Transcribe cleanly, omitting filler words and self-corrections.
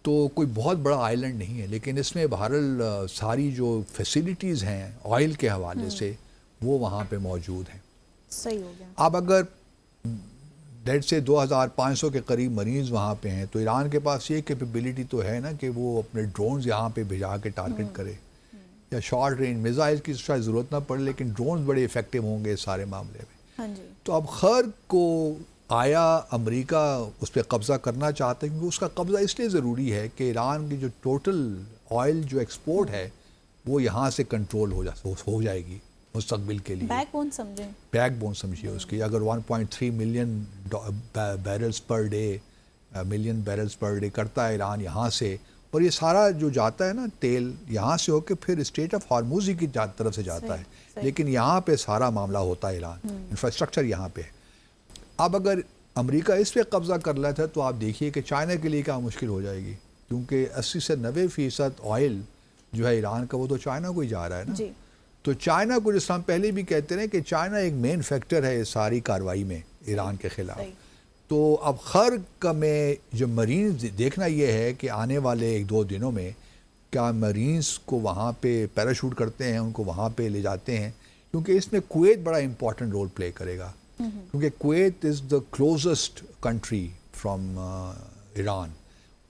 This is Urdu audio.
تو کوئی بہت بڑا آئی لینڈ نہیں ہے، لیکن اس میں بہرحال ساری جو فیسیلیٹیز ہیں آئل کے حوالے سے وہ وہاں پہ موجود ہیں. صحیح ہو گیا. اب اگر ڈیٹ سے 2500 کے قریب مریض وہاں پہ ہیں تو ایران کے پاس یہ کیپیبلٹی تو ہے نا کہ وہ اپنے ڈرونز یہاں پہ بھیجا کے ٹارگٹ کرے، یا شارٹ رینج میزائل کی شاید ضرورت نہ پڑے، لیکن ڈرونز بڑے افیکٹو ہوں گے اس سارے معاملے میں. ہاں جی. تو اب خیر کو آیا امریکہ اس پہ قبضہ کرنا چاہتا ہے، کیونکہ اس کا قبضہ اس لیے ضروری ہے کہ ایران کی جو ٹوٹل آئل جو ایکسپورٹ ہے وہ یہاں سے کنٹرول ہو جائے گی مستقبل کے لیے. بیک بون سمجھیں، بیک بون سمجھیے اس کی. اگر 1.3 ملین بیرلز پر ڈے کرتا ہے ایران یہاں سے، اور یہ سارا جو جاتا ہے نا تیل یہاں سے ہو کے پھر اسٹریٹ آف ہارموز کی طرف سے جاتا ہے، لیکن یہاں پہ سارا معاملہ ہوتا ہے ایران، انفراسٹرکچر یہاں پہ ہے. اب اگر امریکہ اس پہ قبضہ کر لیتا ہے تو آپ دیکھیے کہ چائنا کے لیے کیا مشکل ہو جائے گی، کیونکہ 80 سے 90% آئل جو ہے ایران کا وہ تو چائنا کو ہی جا رہا ہے نا. تو چائنا کو جس ہم پہلے بھی کہتے ہیں کہ چائنا ایک مین فیکٹر ہے اس ساری کارروائی میں ایران کے خلاف. تو اب خرق میں جو مرینز دیکھنا یہ ہے کہ آنے والے 1-2 دنوں میں کیا مرینز کو وہاں پہ پیراشوٹ کرتے ہیں، ان کو وہاں پہ لے جاتے ہیں، کیونکہ اس میں کویت بڑا امپورٹنٹ رول پلے کرے گا، کیونکہ Kuwait is the closest country from Iran.